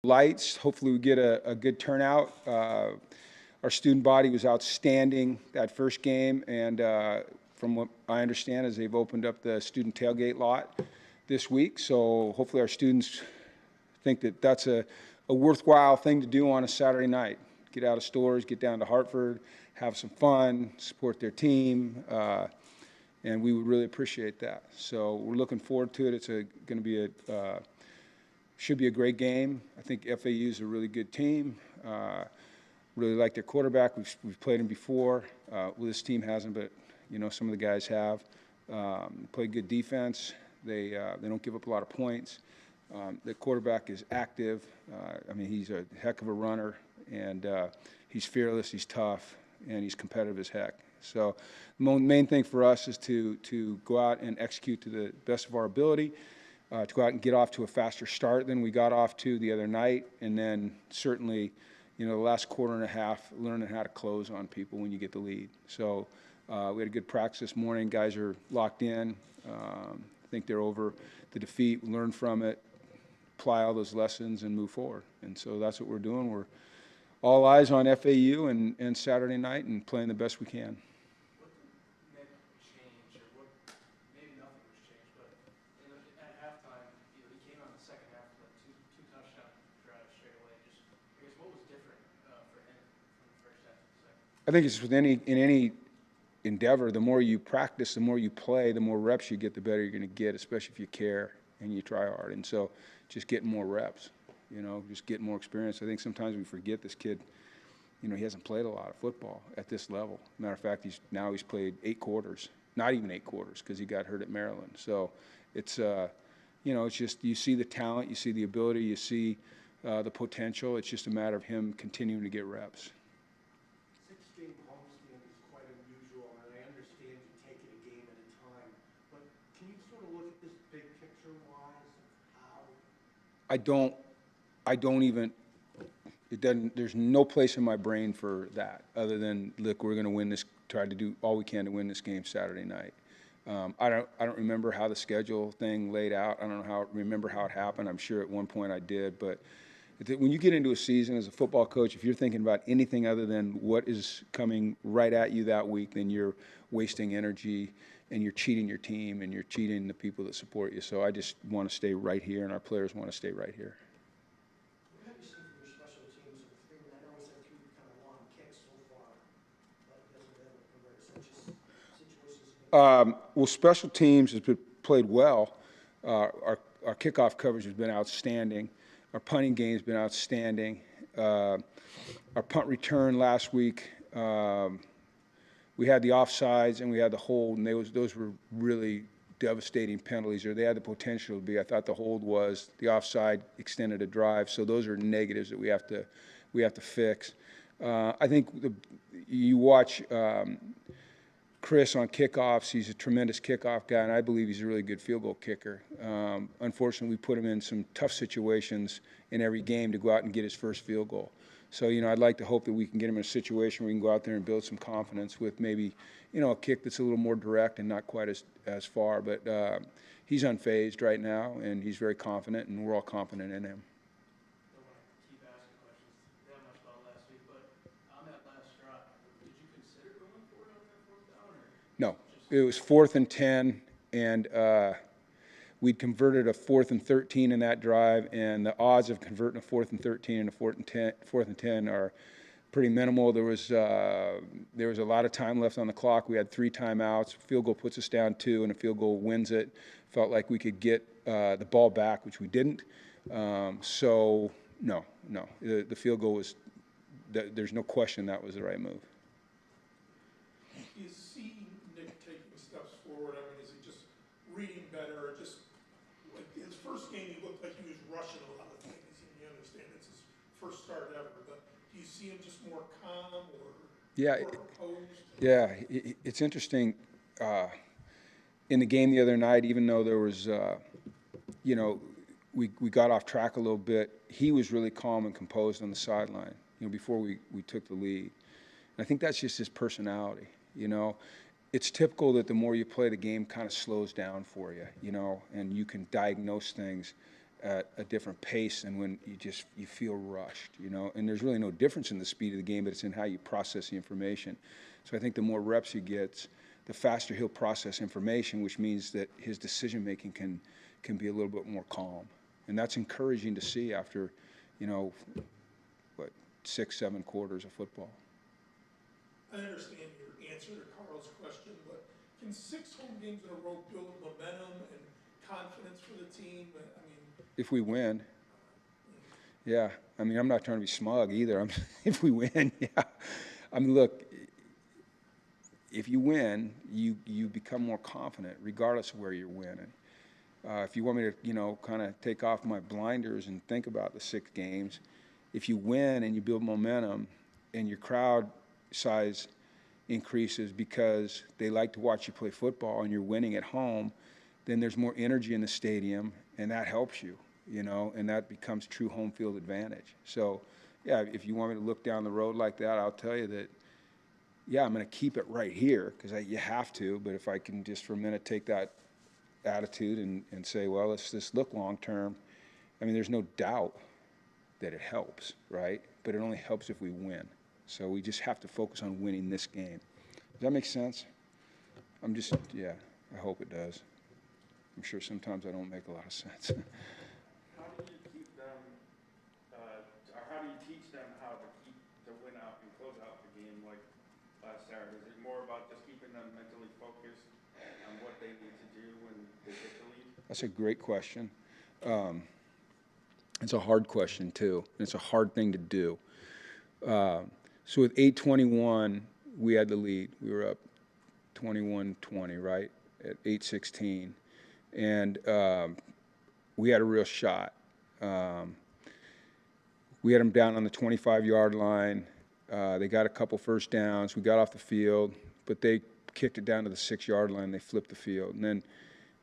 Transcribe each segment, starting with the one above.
Lights. Hopefully we get a good turnout. Our student body was outstanding that first game, and from what I understand is they've opened up the student tailgate lot this week. So hopefully our students think that that's a worthwhile thing to do on a Saturday night. Get out of stores, get down to Hartford, have some fun, support their team, and we would really appreciate that. So we're looking forward to it. It's going to be should be a great game. I think FAU is a really good team. Really like their quarterback. We've played him before. Well, this team hasn't, but some of the guys have. Play good defense. They don't give up a lot of points. The quarterback is active. I mean, he's a heck of a runner, and he's fearless. He's tough, and he's competitive as heck. So the main thing for us is to go out and execute to the best of our ability. To go out and get off to a faster start than we got off to the other night, and then certainly, the last quarter and a half, learning how to close on people when you get the lead. So we had a good practice this morning. Guys are locked in. I think they're over the defeat, learn from it, apply all those lessons, and move forward. And so that's what we're doing. We're all eyes on FAU and Saturday night and playing the best we can. I think it's in any endeavor, the more you practice, the more you play, the more reps you get, the better you're going to get, especially if you care and you try hard. And so just getting more reps, just getting more experience. I think sometimes we forget this kid, he hasn't played a lot of football at this level. Matter of fact, he's played 8 quarters, not even 8 quarters because he got hurt at Maryland. So it's, it's just you see the talent, you see the ability, you see the potential. It's just a matter of him continuing to get reps. I don't even, there's no place in my brain for that other than, look, we're going to win this, try to do all we can to win this game Saturday night. I don't remember how the schedule thing laid out. I don't remember how it happened. I'm sure at one point I did, but when you get into a season as a football coach, if you're thinking about anything other than what is coming right at you that week, then you're wasting energy and you're cheating your team and you're cheating the people that support you. So I just want to stay right here, and our players want to stay right here. What have you seen from your special teams? I know it's had 3 kind of long kicks so far, but it doesn't ever convert such situations. Well, special teams has been played well. Our kickoff coverage has been outstanding. Our punting game has been outstanding. Our punt return last week, we had the offsides and we had the hold, and those were really devastating penalties, or they had the potential to be. I thought the hold was, the offside extended a drive, so those are negatives that we have to fix. I think you watch Chris on kickoffs. He's a tremendous kickoff guy, and I believe he's a really good field goal kicker. Unfortunately, we put him in some tough situations in every game to go out and get his first field goal. So, I'd like to hope that we can get him in a situation where we can go out there and build some confidence with maybe, a kick that's a little more direct and not quite as far. But he's unfazed right now, and he's very confident, and we're all confident in him. No, it was 4th and 10, and we'd converted a 4th and 13 in that drive, and the odds of converting a 4th and 13 and a 4th and 10 are pretty minimal. There was a lot of time left on the clock. We had 3 timeouts. Field goal puts us down 2, and a field goal wins it. Felt like we could get the ball back, which we didn't. So no, the field goal was. There's no question that was the right move. You see Nick taking steps forward. I mean, is he just reading better? Or just like his first game, he looked like he was rushing a lot of things. And you understand it's his first start ever, but do you see him just more calm or more composed? Yeah, it's interesting. In the game the other night, even though there was, we got off track a little bit, he was really calm and composed on the sideline. Before we took the lead. And I think that's just his personality. It's typical that the more you play, the game kind of slows down for you, and you can diagnose things at a different pace than when you feel rushed, you know. And there's really no difference in the speed of the game, but it's in how you process the information. So I think the more reps he gets, the faster he'll process information, which means that his decision making can be a little bit more calm. And that's encouraging to see after, you know, what, 6, 7 quarters of football. I understand your answer to Carl's question, but can 6 home games in a row build momentum and confidence for the team? I mean, If we win, yeah. I mean, I'm not trying to be smug either. If we win, yeah. I mean, look, if you win, you become more confident regardless of where you're winning. If you want me to, you know, kind of take off my blinders and think about the 6 games, if you win and you build momentum and your crowd size increases because they like to watch you play football and you're winning at home, then there's more energy in the stadium and that helps you, you know, and that becomes true home field advantage. So, yeah, if you want me to look down the road like that, I'll tell you that, yeah, I'm going to keep it right here because you have to, but if I can just for a minute take that attitude and say, well, let's just look long term, I mean, there's no doubt that it helps, right? But it only helps if we win. So we just have to focus on winning this game. Does that make sense? Yeah, I hope it does. I'm sure sometimes I don't make a lot of sense. How do you keep them, or how do you teach them how to win out and close out the game like last Saturday? Is it more about just keeping them mentally focused on what they need to do when they get the lead? That's a great question. It's a hard question, too. And it's a hard thing to do. So with 8:21, we had the lead. We were up 21-20, right, at 8:16. And we had a real shot. We had them down on the 25-yard line. They got a couple first downs. We got off the field, but they kicked it down to the 6-yard line. They flipped the field. And then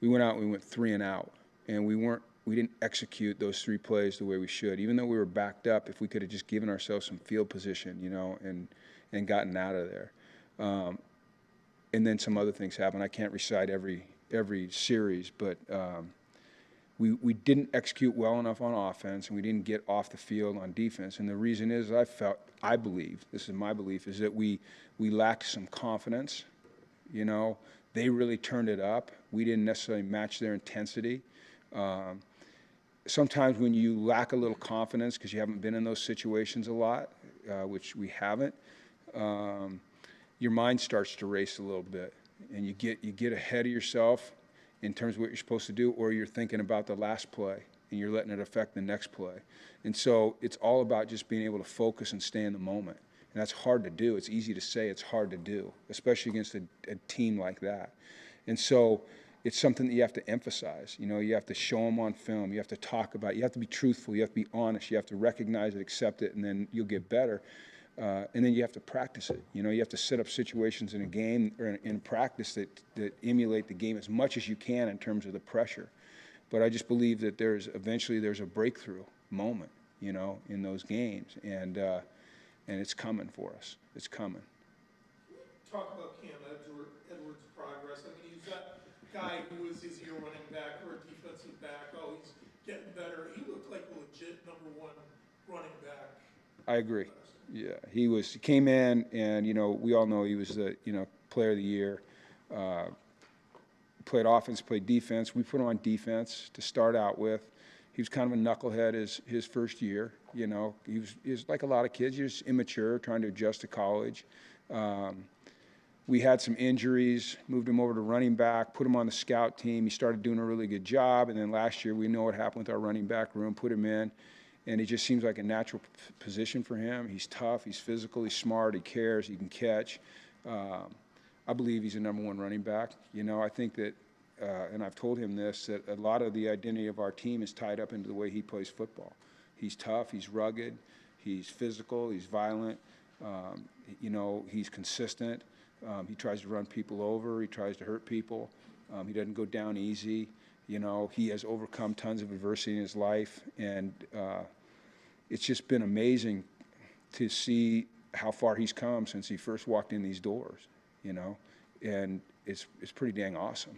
we went out and we went 3 and out. And we didn't execute those 3 plays the way we should. Even though we were backed up, if we could have just given ourselves some field position, you know, and gotten out of there. And then some other things happened. I can't recite every series, but we didn't execute well enough on offense, and we didn't get off the field on defense. And the reason is I believe, this is my belief, is that we lacked some confidence. You know, they really turned it up. We didn't necessarily match their intensity. Sometimes when you lack a little confidence because you haven't been in those situations a lot, which we haven't, your mind starts to race a little bit, and you get ahead of yourself in terms of what you're supposed to do, or you're thinking about the last play and you're letting it affect the next play. And so it's all about just being able to focus and stay in the moment. And that's hard to do. It's easy to say, it's hard to do, especially against a team like that. And so it's something that you have to emphasize. You know, you have to show them on film. You have to talk about it. You have to be truthful. You have to be honest. You have to recognize it, accept it, and then you'll get better. And then you have to practice it. You know, you have to set up situations in a game or in practice that emulate the game as much as you can in terms of the pressure. But I just believe that eventually there's a breakthrough moment, you know, in those games, and it's coming for us. It's coming. talk about Cam Edwards' progress. I mean, he's that guy who was his year running back or a defensive back. Oh, he's getting better. He looked like a legit #1 running back. I agree. Yeah, he came in, and we all know he was the player of the year. Played offense, played defense. We put him on defense to start out with. He was kind of a knucklehead his first year. He was like a lot of kids. He was immature, trying to adjust to college. We had some injuries, moved him over to running back, put him on the scout team. He started doing a really good job, and then last year we know what happened with our running back room, put him in, and it just seems like a natural position for him. He's tough, he's physical, he's smart, he cares, he can catch. I believe he's a #1 running back. I think that, and I've told him this, that a lot of the identity of our team is tied up into the way he plays football. He's tough, he's rugged, he's physical, he's violent, he's consistent. He tries to run people over, he tries to hurt people. He doesn't go down easy. He has overcome tons of adversity in his life, and it's just been amazing to see how far he's come since he first walked in these doors, and it's pretty dang awesome,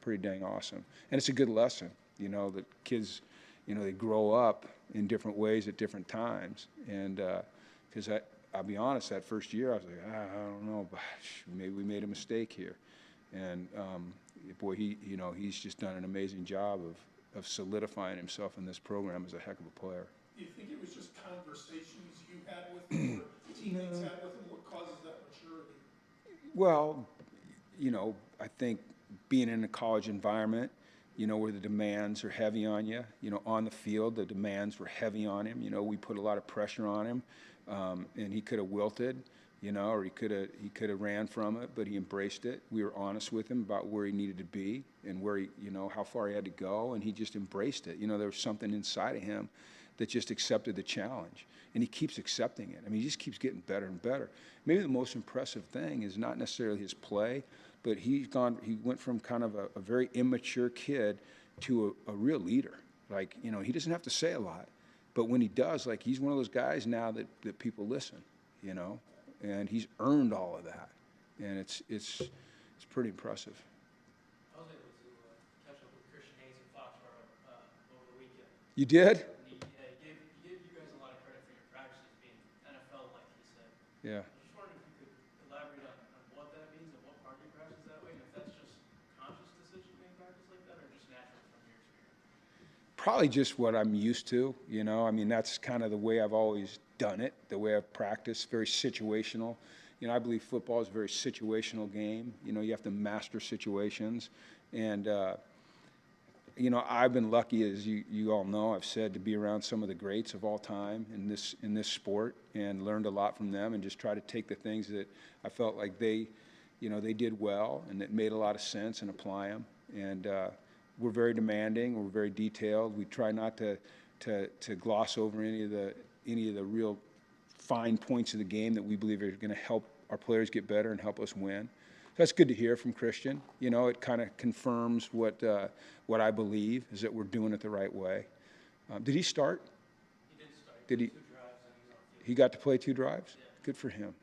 pretty dang awesome. And it's a good lesson, You know, that kids, you know, they grow up in different ways at different times. And because I'll be honest, that first year I was like, I don't know, but maybe we made a mistake here. And boy, you know, he's just done an amazing job of solidifying himself in this program as a heck of a player. Do you think it was just conversations you had with him or teammates had with him? What causes that maturity? Well, you know, I think being in a college environment, you know, where the demands are heavy on you, you know, on the field, the demands were heavy on him. You know, we put a lot of pressure on him, and he could have wilted, you know, or he could have ran from it, but he embraced it. We were honest with him about where he needed to be and where he, you know, how far he had to go, and he just embraced it. You know, there was something inside of him that just accepted the challenge, and he keeps accepting it. I mean, he just keeps getting better and better. Maybe the most impressive thing is not necessarily his play, but he went from kind of a very immature kid to a real leader. Like, you know, he doesn't have to say a lot, but when he does, like, he's one of those guys now that people listen, you know, and he's earned all of that, and it's pretty impressive. I was able to catch up with Christian Hayes in Foxborough over the weekend. You did? And he gave you guys a lot of credit for your practices being NFL-like, he said. Yeah. I was just wondering if you could elaborate on what that means and what part of your practice that way, and if that's just conscious decision being practiced like that or just natural from your experience. Probably just what I'm used to, you know. I mean, that's kind of the way I've always done it, the way I've practiced, very situational. You know, I believe football is a very situational game. You know, you have to master situations. And, you know, I've been lucky, as you all know, I've said, to be around some of the greats of all time in this sport and learned a lot from them and just try to take the things that I felt like they did well and that made a lot of sense and apply them. And we're very demanding. We're very detailed. We try not to gloss over any of the real fine points of the game that we believe are going to help our players get better and help us win. So that's good to hear from Christian. You know, it kind of confirms what I believe is that we're doing it the right way. Did he start? He did start. Did he? 2 drives and he was on field. He got to play 2 drives? Yeah. Good for him.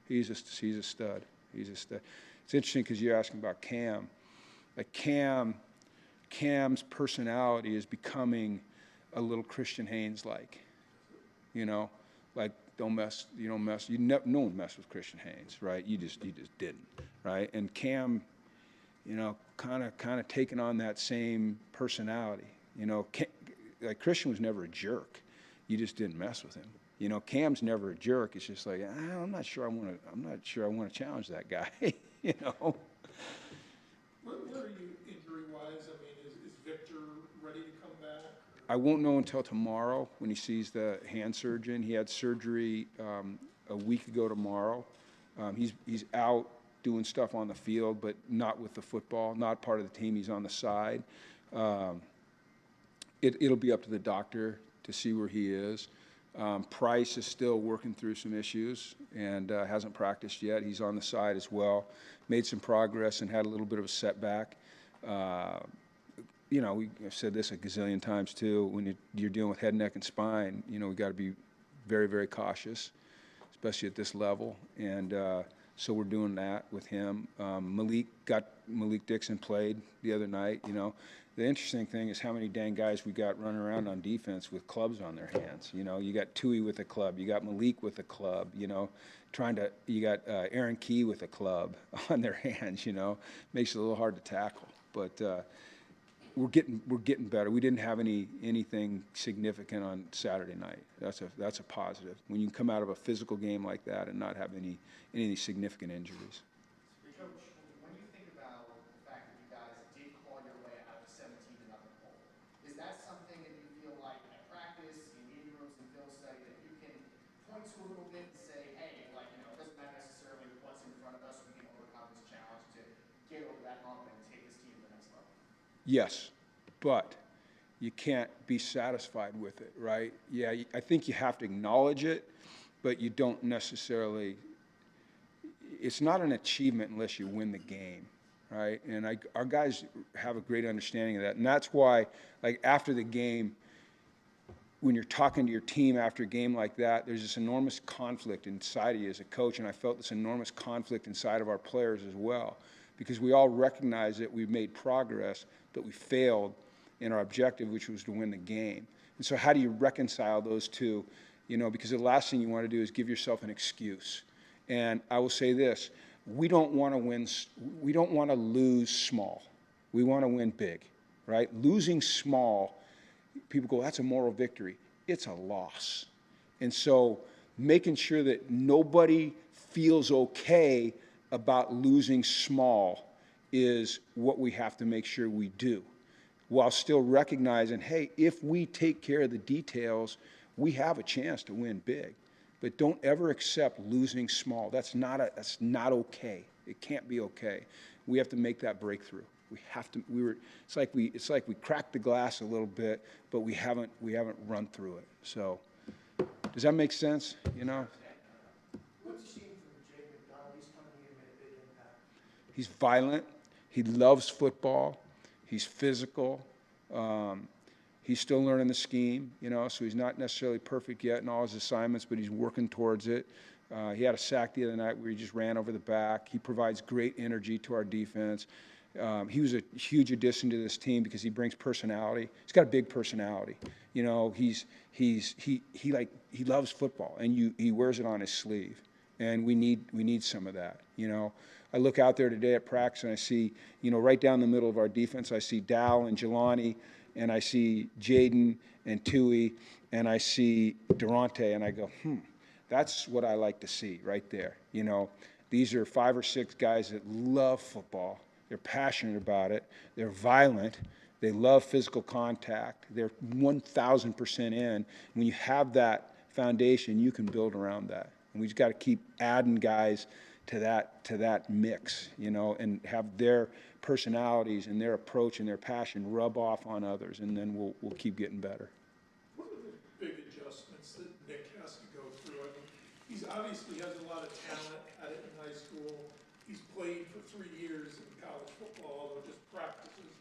He's a stud. He's a stud. It's interesting because you're asking about Cam. Like Cam's personality is becoming a little Christian Haynes-like. You know, like no one messed with Christian Haynes, right? You just didn't, right? And Cam, you know, kind of taking on that same personality. You know, like Christian was never a jerk. You just didn't mess with him. You know, Cam's never a jerk. It's just like, I'm not sure I want to challenge that guy. You know. Where are you injury-wise? I mean, is Victor ready to come back? I won't know until tomorrow when he sees the hand surgeon. He had surgery a week ago tomorrow. He's out doing stuff on the field, but not with the football, not part of the team. He's on the side. It'll be up to the doctor to see where he is. Price is still working through some issues and hasn't practiced yet. He's on the side as well. Made some progress and had a little bit of a setback. You know, I've said this a gazillion times too. When you're dealing with head, neck, and spine, you know, we got to be very, very cautious, especially at this level. And so we're doing that with him. Malik Dixon played the other night. You know, the interesting thing is how many dang guys we got running around on defense with clubs on their hands. You know, you got Tui with a club, you got Malik with a club. You know, you got Aaron Key with a club on their hands. You know, makes it a little hard to tackle, but. We're getting better. We didn't have anything significant on Saturday night. That's a positive. When you come out of a physical game like that and not have any significant injuries. Coach, when you think about the fact that you guys did claw your way out of 17-0 hole, is that something that you feel like at practice, in meeting rooms, and film study that you can point to a little bit and say, hey, like, you know, it doesn't matter necessarily what's in front of us, we can overcome this challenge to get over that hump and take this team to the next level? Yes, but you can't be satisfied with it, right? Yeah, I think you have to acknowledge it, but you don't necessarily. It's not an achievement unless you win the game, right? And our guys have a great understanding of that, and that's why, like after the game, when you're talking to your team after a game like that, there's this enormous conflict inside of you as a coach, and I felt this enormous conflict inside of our players as well, because we all recognize that we've made progress, but we failed in our objective, which was to win the game. And so how do you reconcile those two? You know, because the last thing you want to do is give yourself an excuse. And I will say this, we don't want to lose small. We want to win big, right? Losing small, people go, that's a moral victory. It's a loss. And so making sure that nobody feels okay about losing small is what we have to make sure we do, while still recognizing, hey, if we take care of the details, we have a chance to win big. But don't ever accept losing small. That's not okay. It can't be okay. We have to make that breakthrough. We have to. It's like we cracked the glass a little bit, but we haven't run through it. So, does that make sense? You know. What's you seen from Jake McDonald? He's coming in and made a big impact. He's violent. He loves football. He's physical. He's still learning the scheme, you know, so he's not necessarily perfect yet in all his assignments, but he's working towards it. He had a sack the other night where he just ran over the back. He provides great energy to our defense. He was a huge addition to this team because he brings personality. He's got a big personality. You know, he loves football, and he wears it on his sleeve. And we need some of that, you know. I look out there today at practice and I see, you know, right down the middle of our defense, I see Dal and Jelani, and I see Jaden and Tui, and I see Durante, and I go, that's what I like to see right there. You know, these are 5 or 6 guys that love football. They're passionate about it. They're violent. They love physical contact. They're 1,000% in. When you have that foundation, you can build around that. And we just got to keep adding guys to that mix, you know, and have their personalities and their approach and their passion rub off on others, and then we'll keep getting better. What are the big adjustments that Nick has to go through? I mean, he's obviously has a lot of talent at it in high school. He's played for 3 years in college football, although just practices.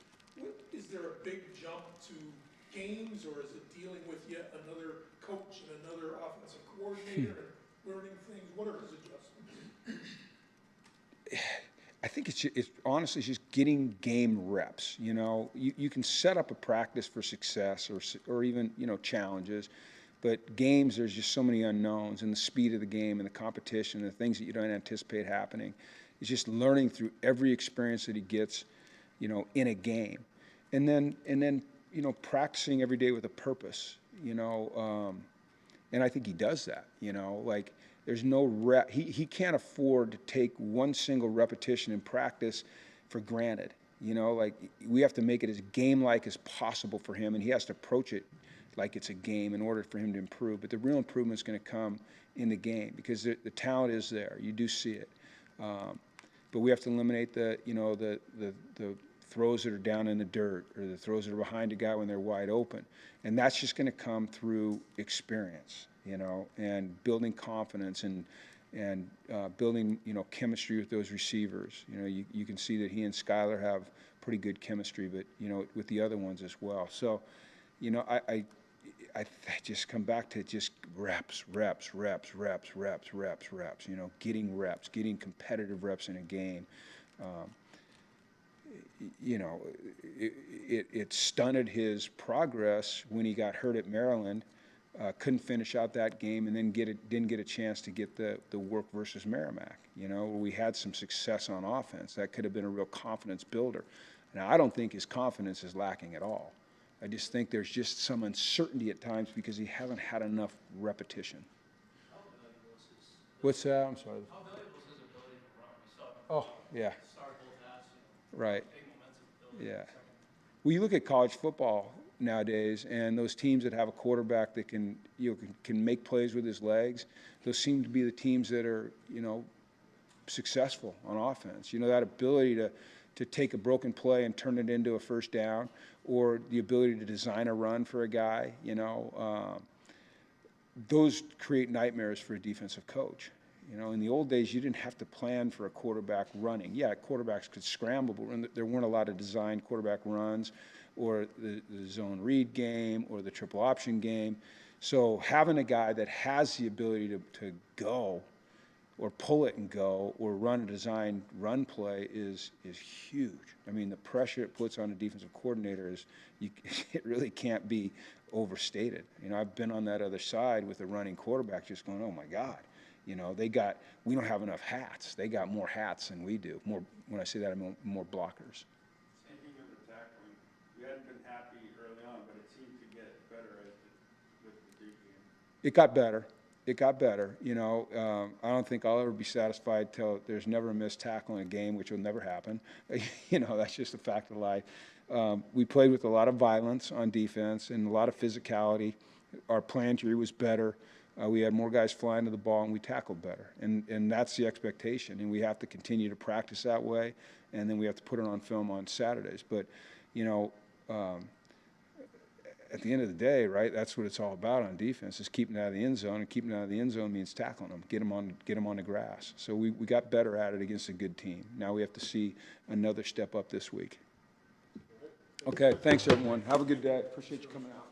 Is there a big jump to games, or is it dealing with yet another coach and another offensive coordinator and learning things? What are his adjustments? I think it's honestly just getting game reps. You know, you can set up a practice for success or even, you know, challenges, but games, there's just so many unknowns, and the speed of the game and the competition, the things that you don't anticipate happening. It's just learning through every experience that he gets, you know, in a game, and then you know, practicing every day with a purpose. You know, and I think he does that. You know, like. There's no rep. He can't afford to take one single repetition in practice for granted. You know, like we have to make it as game-like as possible for him, and he has to approach it like it's a game in order for him to improve. But the real improvement is going to come in the game because the talent is there. You do see it, but we have to eliminate the throws that are down in the dirt or the throws that are behind a guy when they're wide open, and that's just going to come through experience. You know, and building confidence and building, you know, chemistry with those receivers. You know, you can see that he and Skylar have pretty good chemistry, but, you know, with the other ones as well. So, you know, I just come back to just reps, you know, getting reps, getting competitive reps in a game. You know, it stunted his progress when he got hurt at Maryland. Couldn't finish out that game, and then didn't get a chance to get the work versus Merrimack, you know, where we had some success on offense. That could have been a real confidence builder. Now, I don't think his confidence is lacking at all. I just think there's just some uncertainty at times because he hasn't had enough repetition. How valuable is his? What's that? I'm sorry. How valuable is his ability to run? We saw him Oh, yeah. start both halves, you know, Right. big momentum building. Yeah. Well, you look at college football nowadays, and those teams that have a quarterback that can make plays with his legs, those seem to be the teams that are, you know, successful on offense. You know, that ability to take a broken play and turn it into a first down, or the ability to design a run for a guy, you know, those create nightmares for a defensive coach. You know, in the old days, you didn't have to plan for a quarterback running. Yeah, quarterbacks could scramble, but there weren't a lot of designed quarterback runs, or the zone read game, or the triple option game. So having a guy that has the ability to go or pull it and go, or run a design run play is huge. I mean, the pressure it puts on a defensive coordinator is, it really can't be overstated. You know, I've been on that other side with a running quarterback just going, oh my God, you know, we don't have enough hats. They got more hats than we do. More, when I say that, I mean more blockers. Same thing with the tackling. We hadn't been happy early on, but it seemed to get better with the Duke game. It got better. It got better. You know, I don't think I'll ever be satisfied till there's never a missed tackle in a game, which will never happen. You know, that's just a fact of life. We played with a lot of violence on defense and a lot of physicality. Our play injury was better. We had more guys flying to the ball, and we tackled better. And that's the expectation. And we have to continue to practice that way, and then we have to put it on film on Saturdays. But, you know, at the end of the day, right, that's what it's all about on defense, is keeping it out of the end zone, and keeping it out of the end zone means tackling them, get them on the grass. So we got better at it against a good team. Now we have to see another step up this week. Okay, thanks everyone. Have a good day. Appreciate you coming out.